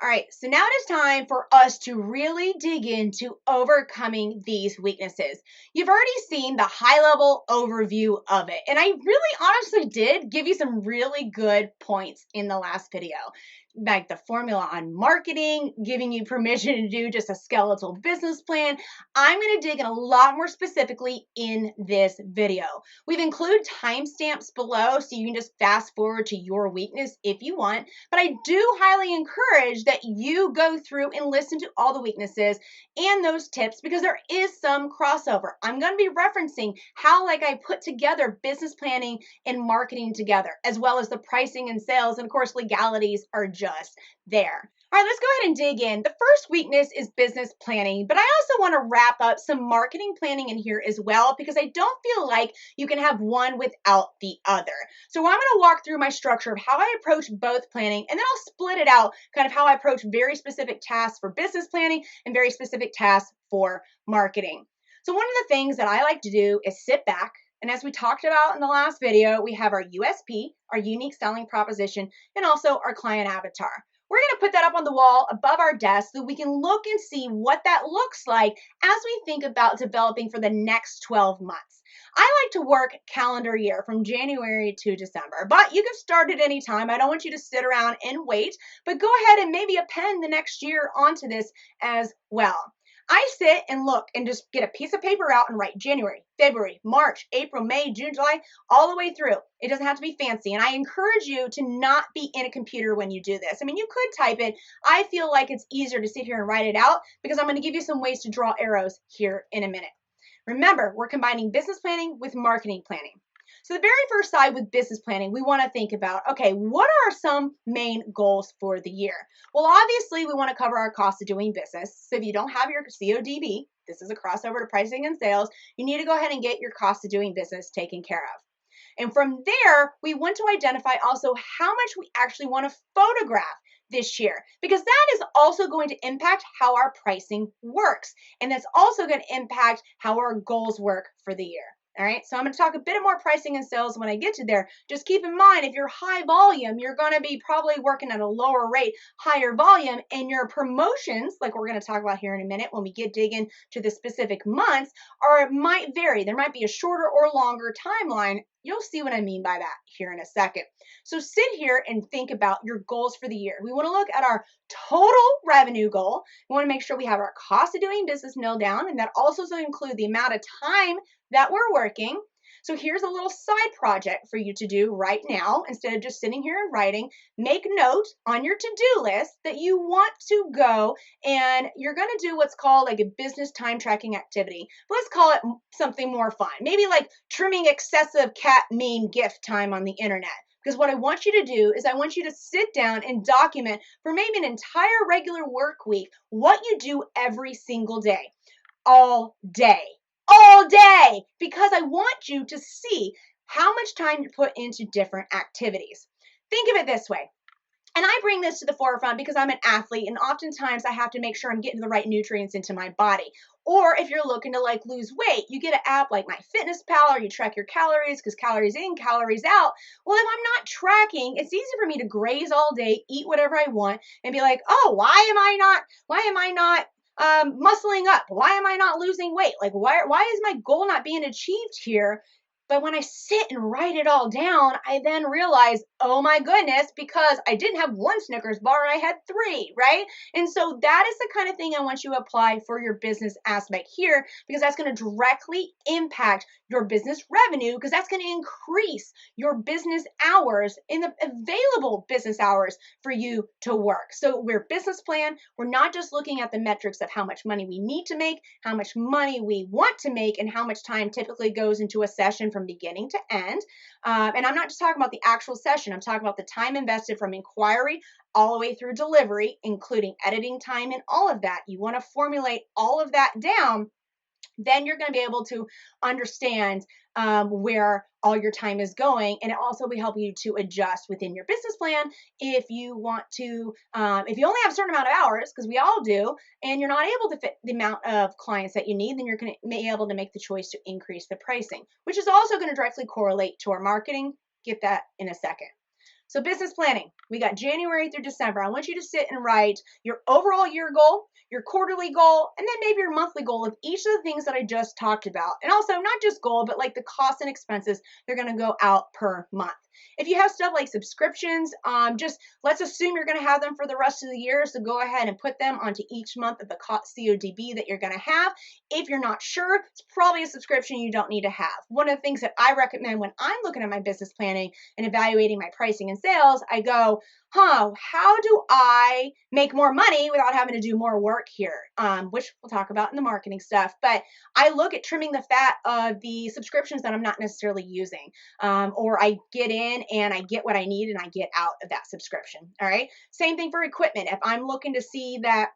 All right, so now it is time for us to really dig into overcoming these weaknesses. You've already seen the high level overview of it, and I really honestly did give you some really good points in the last video. Like the formula on marketing, giving you permission to do just a skeletal business plan. I'm going to dig in a lot more specifically in this video. We've included timestamps below so you can just fast forward to your weakness if you want. But I do highly encourage that you go through and listen to all the weaknesses and those tips because there is some crossover. I'm going to be referencing how I put together business planning and marketing together, as well as the pricing and sales. And of course, legalities are just there. All right, let's go ahead and dig in. The first weakness is business planning, but I also want to wrap up some marketing planning in here as well because I don't feel like you can have one without the other. So I'm going to walk through my structure of how I approach both planning, and then I'll split it out kind of how I approach very specific tasks for business planning and very specific tasks for marketing. So one of the things that I like to do is sit back, and as we talked about in the last video, we have our USP, our unique selling proposition, and also our client avatar. We're going to put that up on the wall above our desk so we can look and see what that looks like as we think about developing for the next 12 months. I like to work calendar year from January to December, but you can start at any time. I don't want you to sit around and wait, but go ahead and maybe append the next year onto this as well. I sit and look and just get a piece of paper out and write January, February, March, April, May, June, July, all the way through. It doesn't have to be fancy. And I encourage you to not be in a computer when you do this. I mean, you could type it. I feel like it's easier to sit here and write it out because I'm going to give you some ways to draw arrows here in a minute. Remember, we're combining business planning with marketing planning. So the very first side with business planning, we want to think about, okay, what are some main goals for the year? Well, obviously, we want to cover our cost of doing business. So if you don't have your CODB, this is a crossover to pricing and sales, you need to go ahead and get your cost of doing business taken care of. And from there, we want to identify also how much we actually want to photograph this year, because that is also going to impact how our pricing works. And that's also going to impact how our goals work for the year. All right, so I'm going to talk a bit more pricing and sales when I get to there. Just keep in mind, if you're high volume, you're going to be probably working at a lower rate, higher volume, and your promotions, like we're going to talk about here in a minute when we get digging to the specific months, might vary. There might be a shorter or longer timeline. You'll see what I mean by that here in a second. So sit here and think about your goals for the year. We want to look at our total revenue goal. We want to make sure we have our cost of doing business nailed down, and that also includes the amount of time that we're working. So here's a little side project for you to do right now. Instead of just sitting here and writing, make note on your to-do list that you want to go and you're going to do what's called like a business time tracking activity. Let's call it something more fun. Maybe like trimming excessive cat meme gift time on the internet. Because what I want you to do is I want you to sit down and document for maybe an entire regular work week what you do every single day, all day. All day, because I want you to see how much time you put into different activities. Think of it this way. And I bring this to the forefront because I'm an athlete and oftentimes I have to make sure I'm getting the right nutrients into my body. Or if you're looking to lose weight, you get an app like MyFitnessPal or you track your calories because calories in, calories out. Well, if I'm not tracking, it's easy for me to graze all day, eat whatever I want and be like, oh, why am I not muscling up? Why am I not losing weight? Why is my goal not being achieved here? But when I sit and write it all down, I then realize, oh my goodness, because I didn't have one Snickers bar, I had 3, right? And so that is the kind of thing I want you to apply for your business aspect here, because that's going to directly impact your business revenue, because that's going to increase your business hours in the available business hours for you to work. So we're business plan. We're not just looking at the metrics of how much money we need to make, how much money we want to make, and how much time typically goes into a session from beginning to end. And I'm not just talking about the actual session. I'm talking about the time invested from inquiry all the way through delivery, including editing time and all of that. You want to formulate all of that down. Then you're going to be able to understand where all your time is going. And it also will help you to adjust within your business plan if you want to, if you only have a certain amount of hours, because we all do, and you're not able to fit the amount of clients that you need, then you're going to be able to make the choice to increase the pricing, which is also going to directly correlate to our marketing. Get that in a second. So business planning, we got January through December. I want you to sit and write your overall year goal, your quarterly goal, and then maybe your monthly goal of each of the things that I just talked about. And also not just goal, but like the costs and expenses they're going to go out per month. If you have stuff like subscriptions, just let's assume you're going to have them for the rest of the year. So go ahead and put them onto each month of the CODB that you're going to have. If you're not sure, it's probably a subscription you don't need to have. One of the things that I recommend when I'm looking at my business planning and evaluating my pricing and sales, I go, how do I make more money without having to do more work here? Which we'll talk about in the marketing stuff. But I look at trimming the fat of the subscriptions that I'm not necessarily using. Or I get in and I get what I need and I get out of that subscription. All right. Same thing for equipment. If I'm looking to see that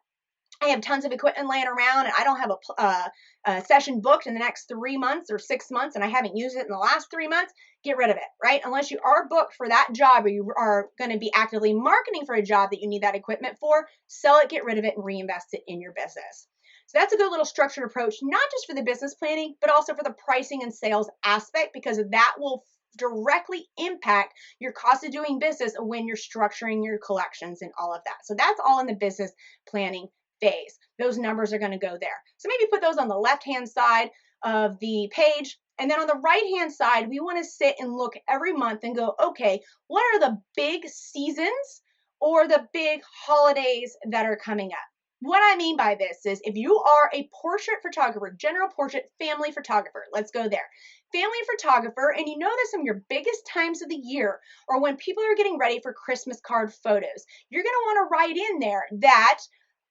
I have tons of equipment laying around and I don't have a session booked in the next 3 months or 6 months and I haven't used it in the last 3 months, get rid of it, right? Unless you are booked for that job or you are going to be actively marketing for a job that you need that equipment for, sell it, get rid of it, and reinvest it in your business. So that's a good little structured approach, not just for the business planning, but also for the pricing and sales aspect, because that will directly impact your cost of doing business when you're structuring your collections and all of that. So that's all in the business planning phase. Those numbers are going to go there. So maybe put those on the left-hand side of the page. And then on the right-hand side, we want to sit and look every month and go, okay, what are the big seasons or the big holidays that are coming up? What I mean by this is if you are a portrait photographer, general portrait family photographer, let's go there. Family photographer, and you know that some of your biggest times of the year or when people are getting ready for Christmas card photos, you're going to want to write in there that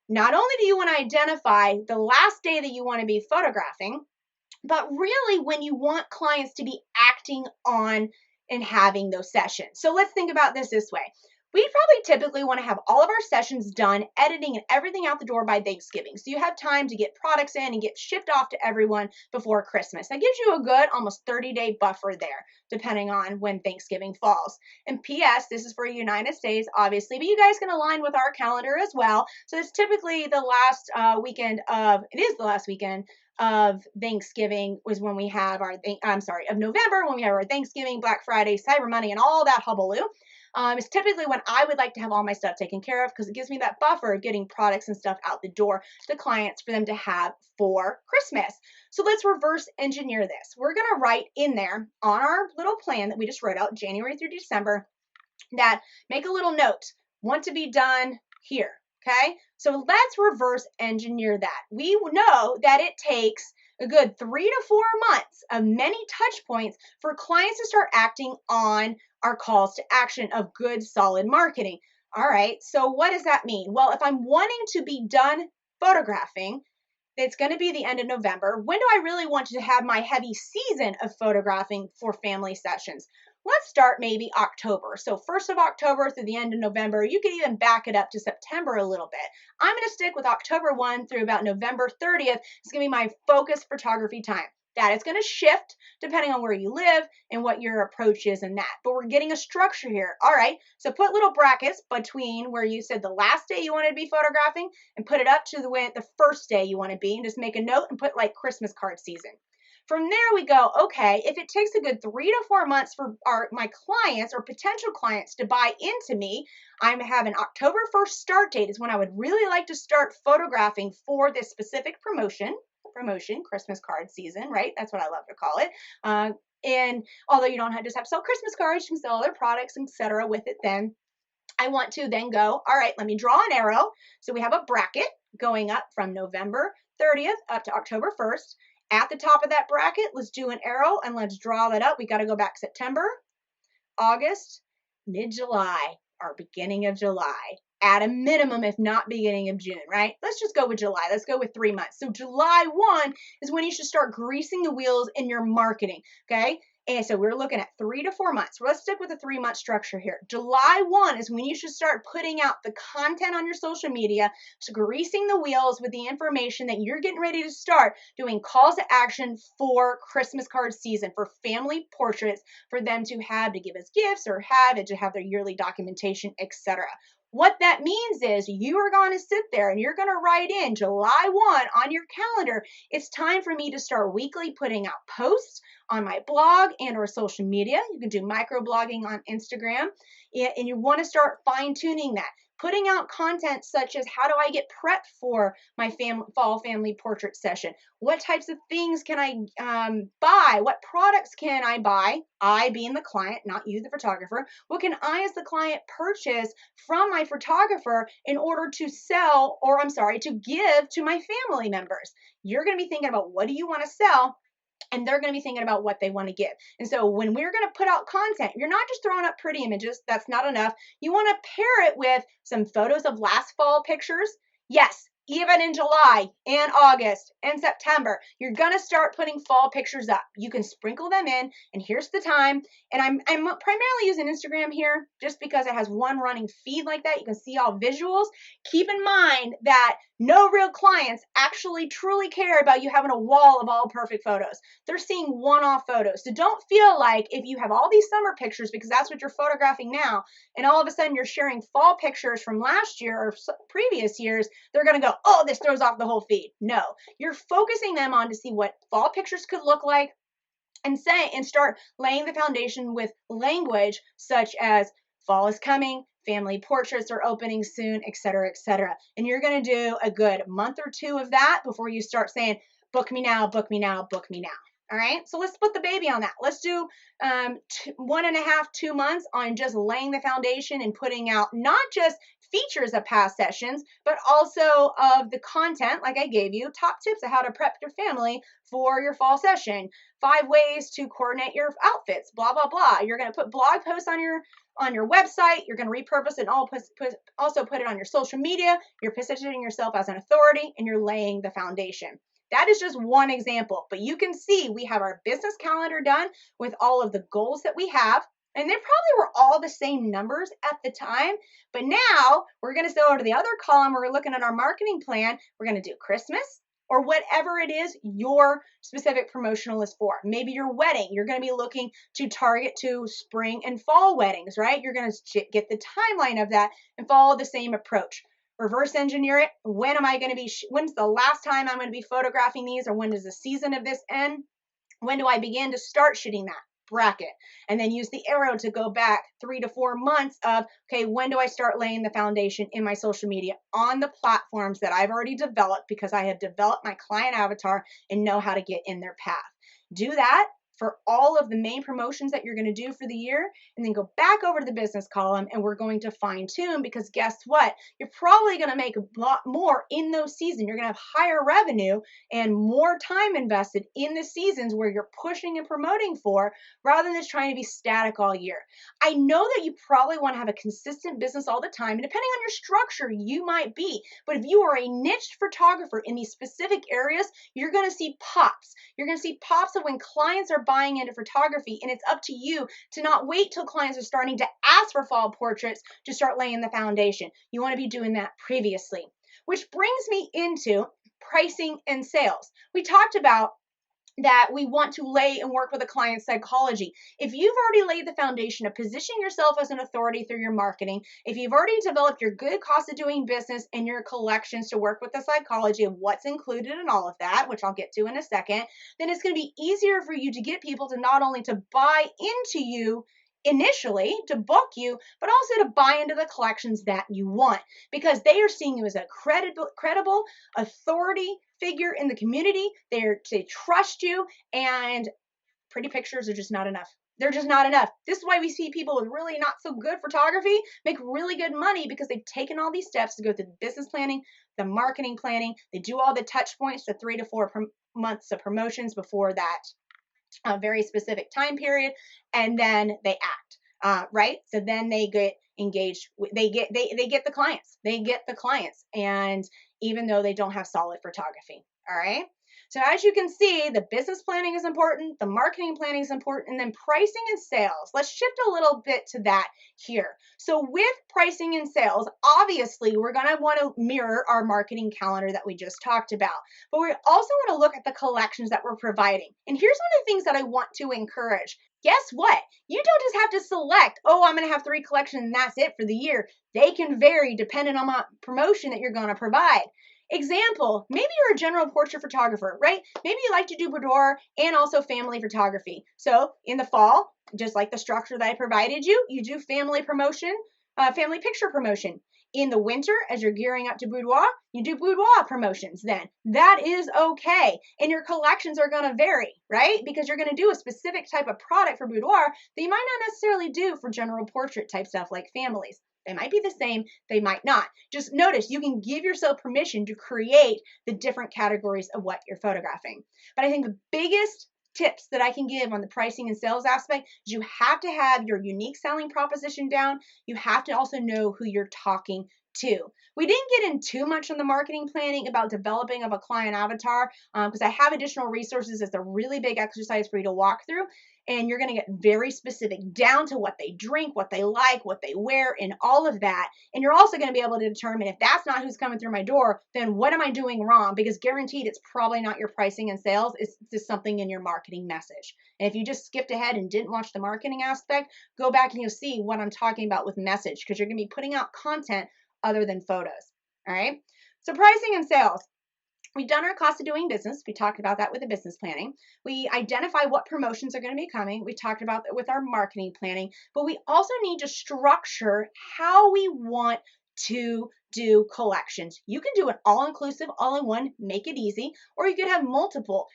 not only do you want to identify the last day that you want to be photographing, but really when you want clients to be acting on and having those sessions. So let's think about this way. We probably typically want to have all of our sessions done, editing and everything out the door by Thanksgiving. So you have time to get products in and get shipped off to everyone before Christmas. That gives you a good almost 30-day buffer there, depending on when Thanksgiving falls. And P.S., this is for the United States, obviously, but you guys can align with our calendar as well. So it's typically the last weekend of Thanksgiving was when we have of November, when we have our Thanksgiving, Black Friday, Cyber Monday, and all that hullabaloo. It's typically when I would like to have all my stuff taken care of because it gives me that buffer of getting products and stuff out the door to clients for them to have for Christmas. So let's reverse engineer this. We're going to write in there on our little plan that we just wrote out, January through December, that make a little note, want to be done here. Okay, so let's reverse engineer that. We know that it takes a good 3 to 4 months of many touch points for clients to start acting on our calls to action of good, solid marketing. All right, so what does that mean? Well, if I'm wanting to be done photographing, it's going to be the end of November. When do I really want to have my heavy season of photographing for family sessions? Let's start maybe October. So 1st of October through the end of November. You could even back it up to September a little bit. I'm going to stick with October 1 through about November 30th. It's going to be my focus photography time. That is going to shift depending on where you live and what your approach is in that. But we're getting a structure here. All right, so put little brackets between where you said the last day you wanted to be photographing and put it up to the first day you want to be, and just make a note and put like Christmas card season. From there we go, okay, if it takes a good 3 to 4 months for my clients or potential clients to buy into me, I'm having October 1st start date is when I would really like to start photographing for this specific promotion, Christmas card season, right? That's what I love to call it. And although you don't have to sell Christmas cards, you can sell other products, etc. with it then. I want to then go, all right, let me draw an arrow. So we have a bracket going up from November 30th up to October 1st. At the top of that bracket, let's do an arrow and let's draw that up. We got to go back September, August, mid-July, or beginning of July. At a minimum, if not beginning of June, right? Let's just go with July. Let's go with 3 months. So July 1 is when you should start greasing the wheels in your marketing, okay? And so we're looking at 3 to 4 months. Let's stick with a 3-month structure here. July 1 is when you should start putting out the content on your social media, so greasing the wheels with the information that you're getting ready to start doing calls to action for Christmas card season, for family portraits, for them to have to give us gifts or have it to have their yearly documentation, etc. What that means is you are going to sit there and you're going to write in July 1 on your calendar. It's time for me to start weekly putting out posts on my blog and or social media. You can do microblogging on Instagram, and you want to start fine tuning that. Putting out content such as how do I get prepped for my fall family portrait session? What types of things can I buy? What products can I buy? I being the client, not you, the photographer. What can I, as the client, purchase from my photographer in order to sell, or I'm sorry, to give to my family members? You're going to be thinking about what do you want to sell, and they're going to be thinking about what they want to give. And so when we're going to put out content, you're not just throwing up pretty images. That's not enough. You want to pair it with some photos of last fall pictures. Yes, even in July and August and September, you're going to start putting fall pictures up. You can sprinkle them in, and here's the time. And I'm primarily using Instagram here just because it has one running feed like that. You can see all visuals. Keep in mind that no real clients actually truly care about you having a wall of all perfect photos. They're seeing one-off photos. So don't feel like if you have all these summer pictures, because that's what you're photographing now, and all of a sudden you're sharing fall pictures from last year or previous years, they're going to go, oh, this throws off the whole feed. No, you're focusing them on to see what fall pictures could look like, and start laying the foundation with language such as fall is coming, family portraits are opening soon, etc., etc. And you're going to do a good month or two of that before you start saying, book me now, book me now, book me now. All right, so let's split the baby on that. Let's do 1.5, 2 months on just laying the foundation and putting out not just features of past sessions, but also of the content, like I gave you, top tips of how to prep your family for your fall session, 5 ways to coordinate your outfits, blah, blah, blah. You're going to put blog posts on your website. You're going to repurpose it and also put it on your social media. You're positioning yourself as an authority, and you're laying the foundation. That is just one example, but you can see we have our business calendar done with all of the goals that we have, and they probably were all the same numbers at the time, but now we're going to go to the other column where we're looking at our marketing plan. We're going to do Christmas or whatever it is your specific promotional is for. Maybe your wedding, you're going to be looking to target to spring and fall weddings, right? You're going to get the timeline of that and follow the same approach. Reverse engineer it. When am I going to be, when's the last time I'm going to be photographing these, or when does the season of this end? When do I begin to start shooting that? Bracket. And then use the arrow to go back 3 to 4 months of, okay, when do I start laying the foundation in my social media on the platforms that I've already developed because I have developed my client avatar and know how to get in their path. Do that for all of the main promotions that you're going to do for the year, and then go back over to the business column, and we're going to fine tune, because guess what? You're probably going to make a lot more in those seasons. You're going to have higher revenue and more time invested in the seasons where you're pushing and promoting for, rather than just trying to be static all year. I know that you probably want to have a consistent business all the time, and depending on your structure, you might be, but if you are a niche photographer in these specific areas, you're going to see pops. You're going to see pops of when clients are buying into photography, and it's up to you to not wait till clients are starting to ask for fall portraits to start laying the foundation. You want to be doing that previously, which brings me into pricing and sales. We talked about that we want to lay and work with a client's psychology. If you've already laid the foundation of positioning yourself as an authority through your marketing, if you've already developed your good cost of doing business and your collections to work with the psychology of what's included in all of that, which I'll get to in a second, then it's going to be easier for you to get people to not only to buy into you initially, to book you, but also to buy into the collections that you want, because they are seeing you as a credible authority figure in the community. They trust you, and pretty pictures are just not enough. They're just not enough. This is why we see people with really not so good photography make really good money, because they've taken all these steps to go through the business planning, the marketing planning. They do all the touch points, the 3 to 4 months of promotions before that a very specific time period, and then they act, right? So then they get engaged. They get the clients. They get the clients, and even though they don't have solid photography, all right. So as you can see, the business planning is important, the marketing planning is important, and then pricing and sales. Let's shift a little bit to that here. So with pricing and sales, obviously we're going to want to mirror our marketing calendar that we just talked about, but we also want to look at the collections that we're providing. And here's one of the things that I want to encourage. Guess what? You don't just have to select, oh, I'm going to have 3 collections and that's it for the year. They can vary depending on the promotion that you're going to provide. Example, maybe you're a general portrait photographer, right? Maybe you like to do boudoir and also family photography. So in the fall, just like the structure that I provided you, you do family promotion, family picture promotion. In the winter, as you're gearing up to boudoir, you do boudoir promotions then. That is okay. And your collections are going to vary, right? Because you're going to do a specific type of product for boudoir that you might not necessarily do for general portrait type stuff like families. They might be the same, they might not. Just notice you can give yourself permission to create the different categories of what you're photographing. But I think the biggest tips that I can give on the pricing and sales aspect is you have to have your unique selling proposition down. You have to also know who you're talking to. We didn't get in too much on the marketing planning about developing of a client avatar because I have additional resources. It's a really big exercise for you to walk through. And you're going to get very specific down to what they drink, what they like, what they wear, and all of that. And you're also going to be able to determine if that's not who's coming through my door, then what am I doing wrong? Because guaranteed it's probably not your pricing and sales. It's just something in your marketing message. And if you just skipped ahead and didn't watch the marketing aspect, go back and you'll see what I'm talking about with message because you're going to be putting out content other than photos. All right. So pricing and sales. We've done our cost of doing business. We talked about that with the business planning. We identify what promotions are going to be coming. We talked about that with our marketing planning, but we also need to structure how we want to do collections. You can do an all-inclusive, all-in-one, make it easy, or you could have multiple.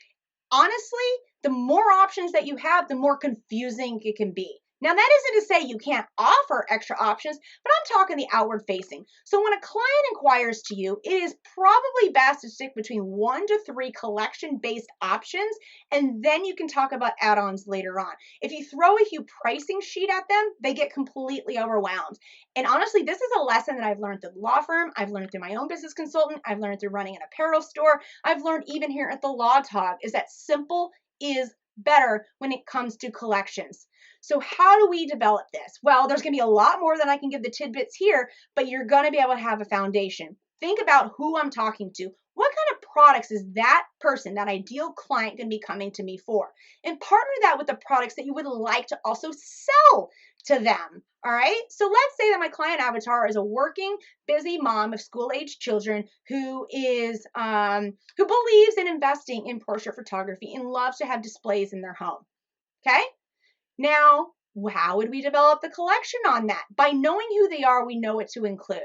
Honestly, the more options that you have, the more confusing it can be. Now, that isn't to say you can't offer extra options, but I'm talking the outward facing. So when a client inquires to you, it is probably best to stick between 1 to 3 collection-based options, and then you can talk about add-ons later on. If you throw a huge pricing sheet at them, they get completely overwhelmed. And honestly, this is a lesson that I've learned through the law firm, I've learned through my own business consultant, I've learned through running an apparel store, I've learned even here at TheLawTog, is that simple is better when it comes to collections. So how do we develop this? Well, there's going to be a lot more than I can give the tidbits here, but you're going to be able to have a foundation. Think about who I'm talking to. What kind of products is that person, that ideal client, going to be coming to me for? And partner that with the products that you would like to also sell to them. All right. So let's say that my client avatar is a working, busy mom of school-age children who believes in investing in portrait photography and loves to have displays in their home. Okay. Now, how would we develop the collection on that? By knowing who they are, we know what to include.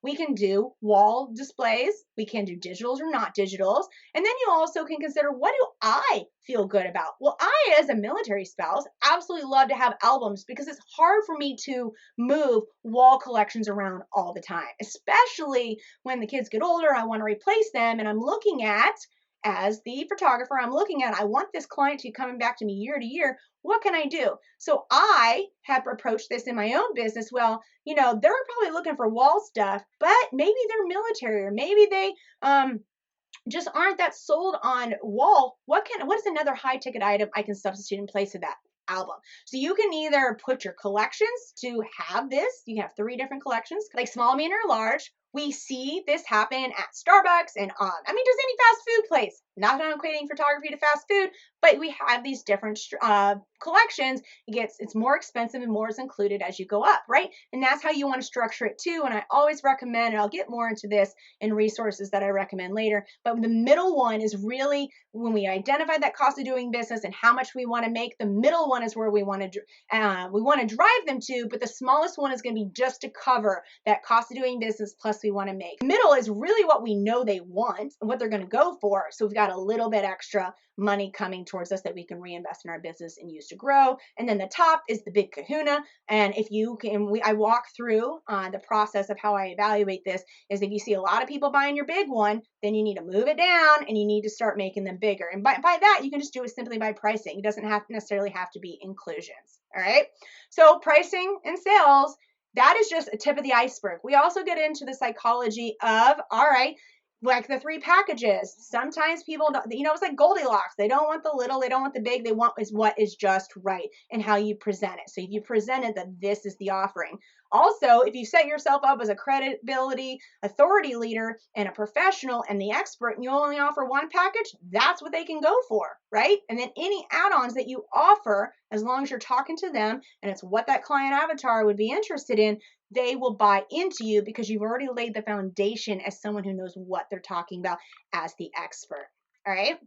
We can do wall displays, we can do digitals or not digitals, and then you also can consider, what do I feel good about? Well, I, as a military spouse, absolutely love to have albums because it's hard for me to move wall collections around all the time, especially when the kids get older, I want to replace them, and I'm looking at, as the photographer, I'm looking at, I want this client to be coming back to me year to year. What can I do? So I have approached this in my own business. Well, they're probably looking for wall stuff, but maybe they're military or maybe they just aren't that sold on wall. What is another high ticket item I can substitute in place of that? Album. So you can either put your collections to have this. You have 3 different collections, like small, medium, or large. We see this happen at Starbucks and just any fast food place. Not that I'm equating photography to fast food, but we have these different collections. It's more expensive and more is included as you go up, right? And that's how you want to structure it too. And I always recommend, and I'll get more into this in resources that I recommend later, but the middle one is really when we identify that cost of doing business and how much we want to make. The middle one is where we want to drive them to, but the smallest one is going to be just to cover that cost of doing business plus we want to make. The middle is really what we know they want and what they're going to go for. So we've got a little bit extra money coming towards us that we can reinvest in our business and use to grow. And then the top is the big kahuna. And if you can, I walk through the process of how I evaluate this is if you see a lot of people buying your big one, then you need to move it down and you need to start making them bigger. And by that, you can just do it simply by pricing. It doesn't necessarily have to be inclusions. All right. So pricing and sales, that is just a tip of the iceberg. We also get into the psychology of, all right, like the 3 packages. Sometimes people don't, it's like Goldilocks. They don't want the little, they don't want the big. They want is what is just right and how you present it. So if you present it that this is the offering. Also, if you set yourself up as a credibility, authority leader, and a professional and the expert, and you only offer one package, that's what they can go for, right? And then any add-ons that you offer, as long as you're talking to them and it's what that client avatar would be interested in, they will buy into you because you've already laid the foundation as someone who knows what they're talking about as the expert. All right.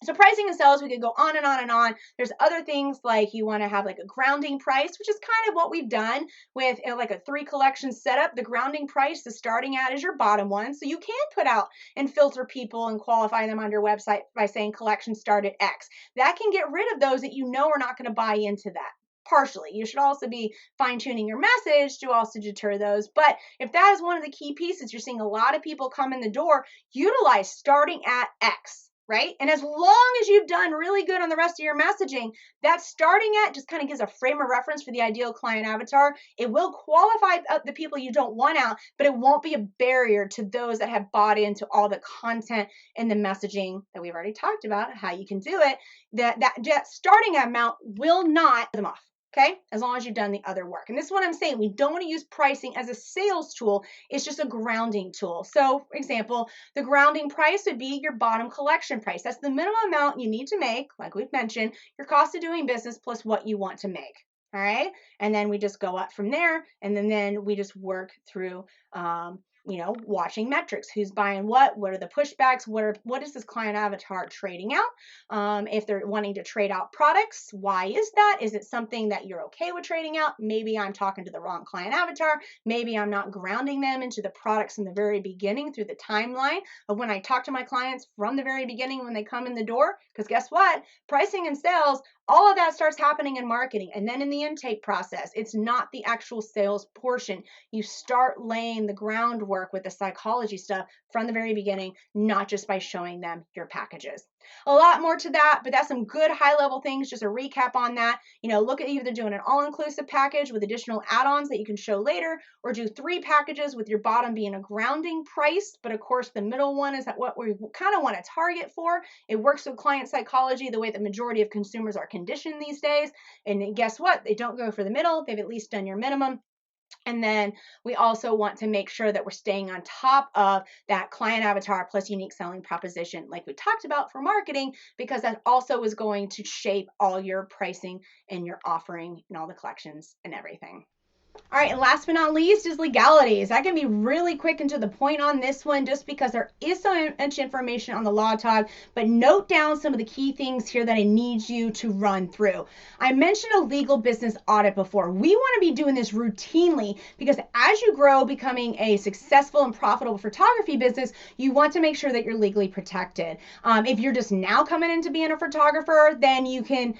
So pricing and sales, we could go on and on and on. There's other things like you want to have like a grounding price, which is kind of what we've done with like a 3 collection setup. The grounding price, the starting at, is your bottom one. So you can put out and filter people and qualify them on your website by saying collection start at X. That can get rid of those that you know are not going to buy into that. Partially. You should also be fine-tuning your message to also deter those. But if that is one of the key pieces, you're seeing a lot of people come in the door, utilize starting at X, right? And as long as you've done really good on the rest of your messaging, that starting at just kind of gives a frame of reference for the ideal client avatar. It will qualify the people you don't want out, but it won't be a barrier to those that have bought into all the content and the messaging that we've already talked about, how you can do it. That starting amount will not put them off. Okay, as long as you've done the other work. And this is what I'm saying. We don't want to use pricing as a sales tool. It's just a grounding tool. So, for example, the grounding price would be your bottom collection price. That's the minimum amount you need to make, like we've mentioned, your cost of doing business plus what you want to make. All right. And then we just go up from there. And then we just work through, watching metrics. Who's buying what are the pushbacks? What is this client avatar trading out? If they're wanting to trade out products, why is that? Is it something that you're okay with trading out? Maybe I'm talking to the wrong client avatar. Maybe I'm not grounding them into the products in the very beginning through the timeline of when I talk to my clients from the very beginning when they come in the door. Because guess what? Pricing and sales, all of that starts happening in marketing and then in the intake process. It's not the actual sales portion. You start laying the groundwork with the psychology stuff from the very beginning, not just by showing them your packages. A lot more to that, but that's some good high-level things. Just a recap on that. Look at either doing an all-inclusive package with additional add-ons that you can show later, or do 3 packages with your bottom being a grounding price. But of course, the middle one is what we kind of want to target for. It works with client psychology the way the majority of consumers are conditioned these days. And guess what? They don't go for the middle. They've at least done your minimum. And then we also want to make sure that we're staying on top of that client avatar plus unique selling proposition, like we talked about for marketing, because that also is going to shape all your pricing and your offering and all the collections and everything. All right, and last but not least is legalities. I can be really quick and to the point on this one just because there is so much information on the LawTog, but note down some of the key things here that I need you to run through. I mentioned a legal business audit before. We want to be doing this routinely because as you grow becoming a successful and profitable photography business, you want to make sure that you're legally protected. If you're just now coming into being a photographer, then you can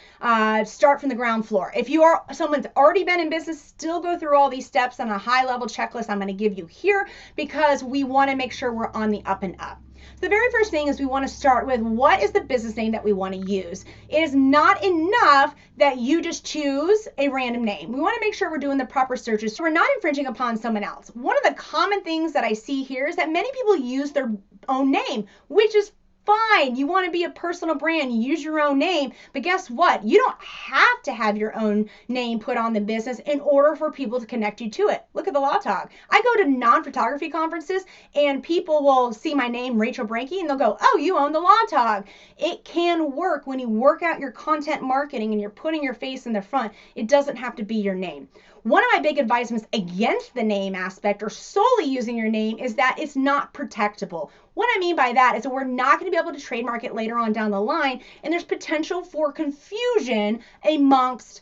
start from the ground floor. If you are someone's already been in business, still go through all these steps on a high-level checklist I'm going to give you here because we want to make sure we're on the up and up. So the very first thing is we want to start with what is the business name that we want to use. It is not enough that you just choose a random name. We want to make sure we're doing the proper searches so we're not infringing upon someone else. One of the common things that I see here is that many people use their own name, which is fine. You want to be a personal brand, you use your own name, but guess what? You don't have to have your own name put on the business in order for people to connect you to it. Look at the LawTog. I go to non-photography conferences and people will see my name, Rachel Branke, and they'll go, oh, you own the LawTog. It can work when you work out your content marketing and you're putting your face in the front. It doesn't have to be your name. One of my big advisements against the name aspect or solely using your name is that it's not protectable. What I mean by that is that we're not going to be able to trademark it later on down the line, and there's potential for confusion amongst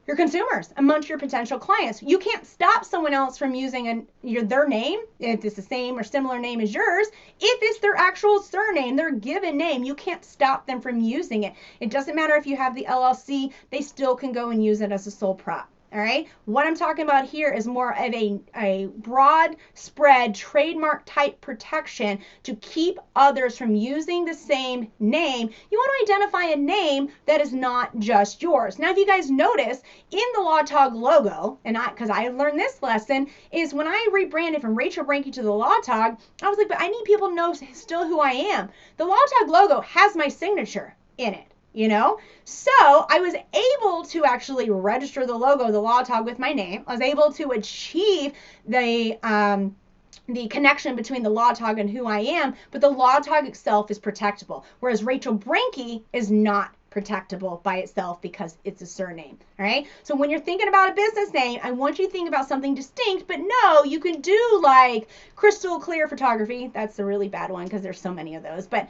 your consumers, amongst your potential clients. You can't stop someone else from using their name, if it's the same or similar name as yours. If it's their actual surname, their given name, you can't stop them from using it. It doesn't matter if you have the LLC, they still can go and use it as a sole prop. All right. What I'm talking about here is more of a broad spread trademark type protection to keep others from using the same name. You want to identify a name that is not just yours. Now, if you guys notice in the TheLawTog logo, and because I learned this lesson, is when I rebranded from Rachel Branke to TheLawTog, I was like, but I need people to know still who I am. The TheLawTog logo has my signature in it. So I was able to actually register the logo, the TheLawTog, with my name. I was able to achieve the connection between the TheLawTog and who I am, but the TheLawTog itself is protectable, whereas Rachel Branke is not protectable by itself because it's a surname. All right. So when you're thinking about a business name, I want you to think about something distinct, but no, you can do like Crystal Clear Photography. That's a really bad one because there's so many of those, but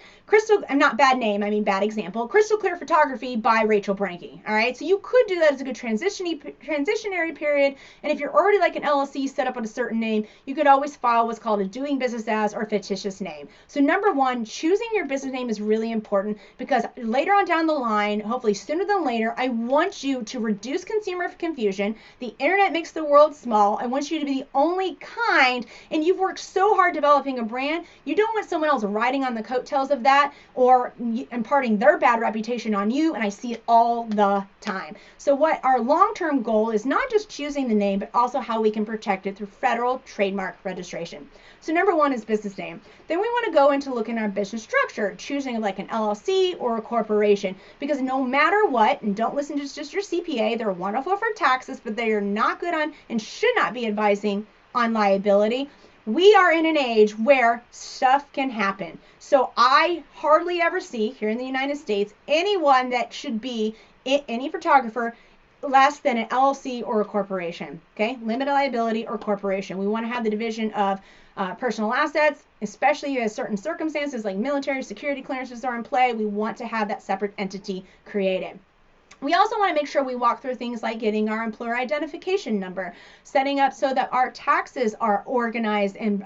I'm not bad name. I mean, bad example. Crystal Clear Photography by Rachel Branke. All right. So you could do that as a good transitionary period. And if you're already like an LLC set up with a certain name, you could always file what's called a doing business as or fictitious name. So number one, choosing your business name is really important because later on down the line, hopefully sooner than later, I want you to reduce consumer confusion. The internet makes the world small. I want you to be the only kind, and you've worked so hard developing a brand, you don't want someone else riding on the coattails of that or imparting their bad reputation on you, and I see it all the time. So what our long-term goal is not just choosing the name, but also how we can protect it through federal trademark registration. So number one is business name. Then we want to go into looking at our business structure, choosing like an LLC or a corporation, because no matter what, and don't listen to just your CPA, they're wonderful for taxes, but they are not good on and should not be advising on liability. We are in an age where stuff can happen. So I hardly ever see here in the United States anyone that should be any photographer less than an LLC or a corporation, okay? Limited liability or corporation. We want to have the division of personal assets, especially as certain circumstances like military security clearances are in play. We want to have that separate entity created. We also want to make sure we walk through things like getting our employer identification number, setting up so that our taxes are organized and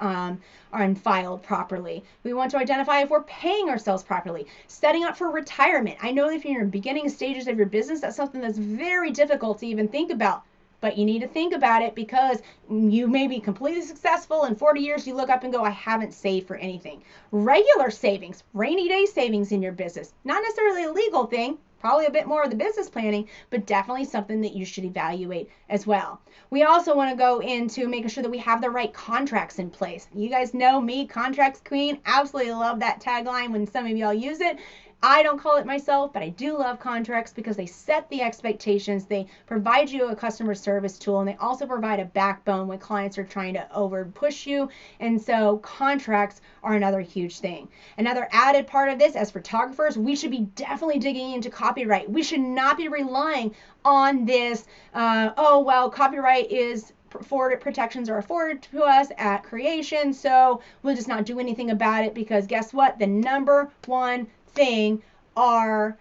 filed properly. We want to identify if we're paying ourselves properly, setting up for retirement. I know that if you're in the beginning stages of your business, that's something that's very difficult to even think about. But you need to think about it because you may be completely successful. In 40 years, you look up and go, I haven't saved for anything. Regular savings, rainy day savings in your business. Not necessarily a legal thing, probably a bit more of the business planning, but definitely something that you should evaluate as well. We also want to go into making sure that we have the right contracts in place. You guys know me, Contracts Queen. Absolutely love that tagline when some of y'all use it. I don't call it myself, but I do love contracts because they set the expectations. They provide you a customer service tool, and they also provide a backbone when clients are trying to over push you. And so contracts are another huge thing. Another added part of this, as photographers, we should be definitely digging into copyright. We should not be relying on this, copyright is protections are afforded to us at creation, so we'll just not do anything about it because guess what? The number one thing are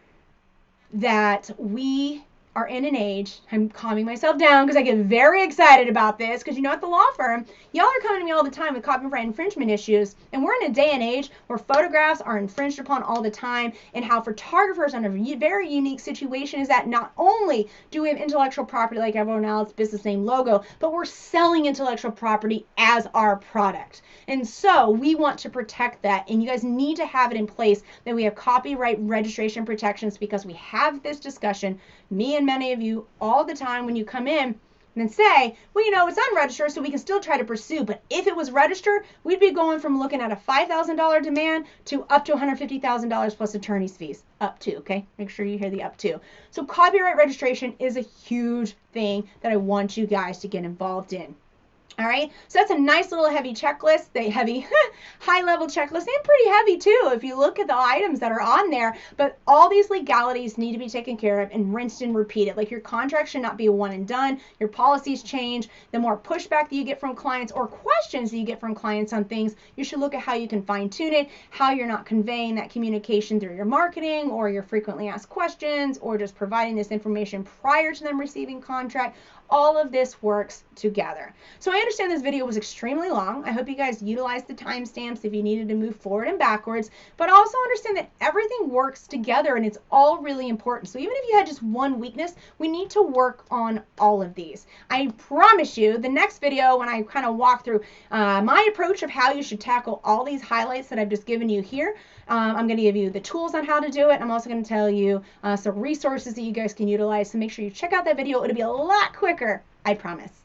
that we are in an age, I'm calming myself down because I get very excited about this because at the law firm, y'all are coming to me all the time with copyright infringement issues, and we're in a day and age where photographs are infringed upon all the time, and how photographers are in a very unique situation is that not only do we have intellectual property like everyone else, business name, logo, but we're selling intellectual property as our product. And so we want to protect that, and you guys need to have it in place that we have copyright registration protections because we have this discussion, me and many of you, all the time when you come in and then say, well, it's unregistered, so we can still try to pursue. But if it was registered, we'd be going from looking at a $5,000 demand to up to $150,000 plus attorney's fees. Up to, okay? Make sure you hear the up to. So copyright registration is a huge thing that I want you guys to get involved in. All right, so that's a nice little heavy checklist, high-level checklist, and pretty heavy too if you look at the items that are on there. But all these legalities need to be taken care of and rinsed and repeated. Like your contract should not be a one and done. Your policies change. The more pushback that you get from clients or questions that you get from clients on things, you should look at how you can fine-tune it, how you're not conveying that communication through your marketing or your frequently asked questions or just providing this information prior to them receiving contract. All of this works together. So I understand this video was extremely long. I hope you guys utilized the timestamps if you needed to move forward and backwards, but also understand that everything works together and it's all really important. So even if you had just one weakness, we need to work on all of these. I promise you, the next video, when I kind of walk through my approach of how you should tackle all these highlights that I've just given you here, I'm going to give you the tools on how to do it. I'm also going to tell you some resources that you guys can utilize. So make sure you check out that video. It'll be a lot quicker, I promise.